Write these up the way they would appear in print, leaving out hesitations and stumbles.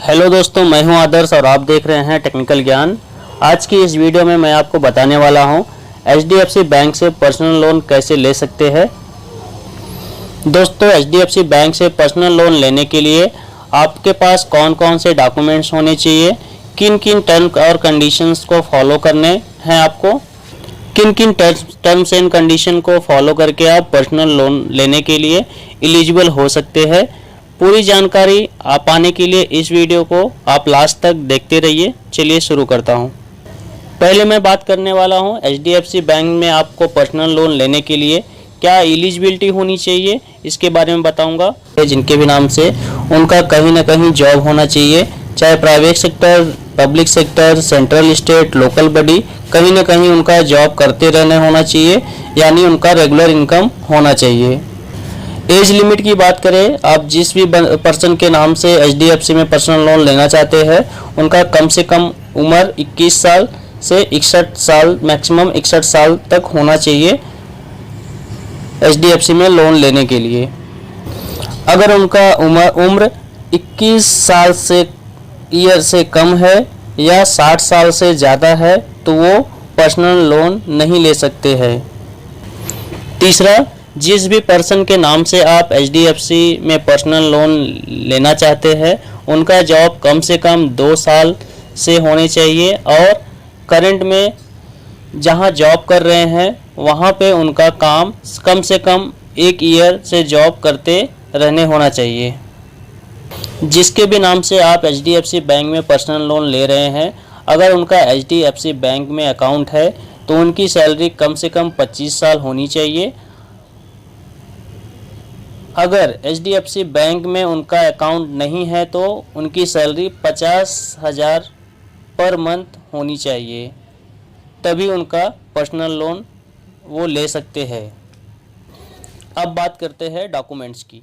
Hello दोस्तों, मैं हूं आदर्श और आप देख रहे हैं टेक्निकल ज्ञान। आज की इस वीडियो में मैं आपको बताने वाला हूं HDFC बैंक से पर्सनल लोन कैसे ले सकते हैं। दोस्तों, HDFC बैंक से पर्सनल लोन लेने के लिए आपके पास कौन कौन से डॉक्यूमेंट्स होने चाहिए, किन किन टर्म्स और कंडीशंस को फॉलो करने हैं, आपको किन किन टर्म्स एंड कंडीशन को फॉलो करके आप पर्सनल लोन लेने के लिए एलिजिबल हो सकते हैं। पूरी जानकारी आप पाने के लिए इस वीडियो को आप लास्ट तक देखते रहिए। चलिए शुरू करता हूं। पहले मैं बात करने वाला हूं HDFC बैंक में आपको पर्सनल लोन लेने के लिए क्या एलिजिबिलिटी होनी चाहिए, इसके बारे में बताऊंगा। जिनके भी नाम से उनका कहीं ना कहीं जॉब होना चाहिए, चाहे private sector, public sector, central, state, local body, कहीं ना कहीं उनका जॉब करते रहने होना चाहिए, यानी उनका रेगुलर इनकम होना चाहिए। एज लिमिट की बात करें, आप जिस भी पर्सन के नाम से HDFC में पर्सनल लोन लेना चाहते हैं उनका कम से कम उम्र 21 साल से 61 साल, मैक्सिमम 61 साल तक होना चाहिए HDFC में लोन लेने के लिए। अगर उनका उम्र 21 साल से कम है या 60 साल से ज़्यादा है तो वो पर्सनल लोन नहीं ले सकते हैं। तीसरा, जिस भी पर्सन के नाम से आप HDFC में पर्सनल लोन लेना चाहते हैं उनका जॉब कम से कम 2 साल से होने चाहिए और करंट में जहां जॉब कर रहे हैं वहां पे उनका काम कम से कम 1 ईयर से जॉब करते रहने होना चाहिए। जिसके भी नाम से आप HDFC बैंक में पर्सनल लोन ले रहे हैं, अगर उनका HDFC बैंक में अकाउंट है तो उनकी सैलरी कम से कम 25 साल होनी चाहिए। अगर HDFC बैंक में उनका अकाउंट नहीं है तो उनकी सैलरी 50,000 पर मंथ होनी चाहिए, तभी उनका पर्सनल लोन वो ले सकते हैं। अब बात करते हैं डॉक्यूमेंट्स की।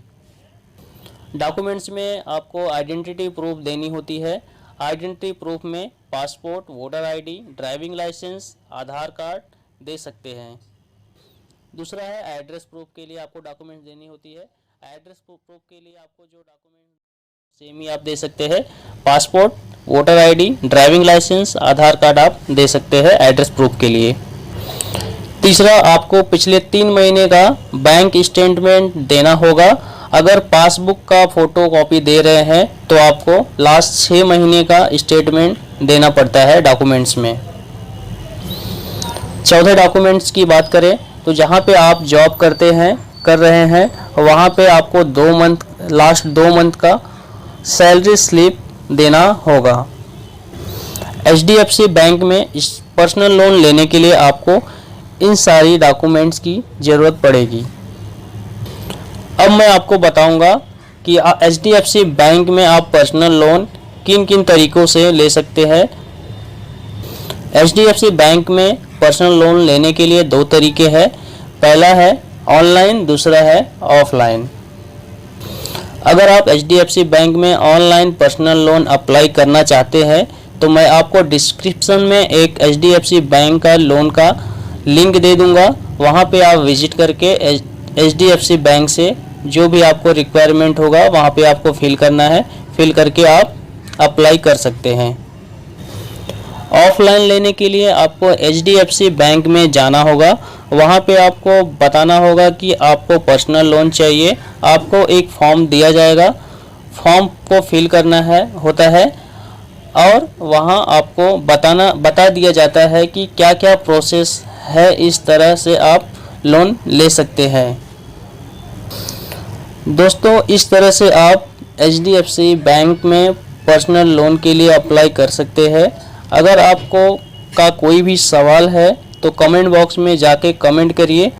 डॉक्यूमेंट्स में आपको आइडेंटिटी प्रूफ देनी होती है। आइडेंटिटी प्रूफ में passport, voter ID, driving licence, Aadhaar card दे सकते हैं। दूसरा है एड्रेस प्रूफ के लिए आपको डॉक्यूमेंट्स देनी होती है। एड्रेस प्रूफ के लिए आपको जो डॉक्यूमेंट सेम ही आप दे सकते हैं, passport, voter ID, driving licence, Aadhaar card आप दे सकते हैं एड्रेस प्रूफ के लिए। तीसरा, आपको पिछले 3 महीने का बैंक स्टेटमेंट देना होगा। अगर पासबुक का फोटो कॉपी दे रहे हैं तो आपको लास्ट 6 महीने का स्टेटमेंट देना पड़ता है डॉक्यूमेंट्स में। चौथे डॉक्यूमेंट्स की बात करें तो जहाँ पे आप जॉब कर रहे हैं वहाँ पे आपको लास्ट 2 मंथ का सैलरी स्लिप देना होगा। HDFC बैंक में इस पर्सनल लोन लेने के लिए आपको इन सारी डॉक्यूमेंट्स की ज़रूरत पड़ेगी। अब मैं आपको बताऊंगा कि HDFC बैंक में आप पर्सनल लोन किन किन तरीक़ों से ले सकते हैं। HDFC बैंक में पर्सनल लोन लेने के लिए 2 तरीके हैं। पहला है ऑनलाइन, दूसरा है ऑफलाइन। अगर आप HDFC बैंक में ऑनलाइन पर्सनल लोन अप्लाई करना चाहते हैं तो मैं आपको डिस्क्रिप्शन में एक HDFC बैंक का लोन का लिंक दे दूंगा। वहां पे आप विजिट करके HDFC बैंक से जो भी आपको रिक्वायरमेंट होगा वहां पे आपको फिल करना है, फिल करके आप अप्लाई कर सकते हैं। ऑफलाइन लेने के लिए आपको HDFC बैंक में जाना होगा। वहाँ पे आपको बताना होगा कि आपको पर्सनल लोन चाहिए। आपको एक फॉर्म दिया जाएगा, फॉर्म को फिल करना होता है और वहाँ आपको बता दिया जाता है कि क्या क्या प्रोसेस है, इस तरह से आप लोन ले सकते हैं। दोस्तों, इस तरह से आप HDFC बैंक में पर्सनल लोन के लिए अप्लाई कर सकते हैं। अगर आपको कोई भी सवाल है तो कमेंट बॉक्स में जाके कमेंट करिए,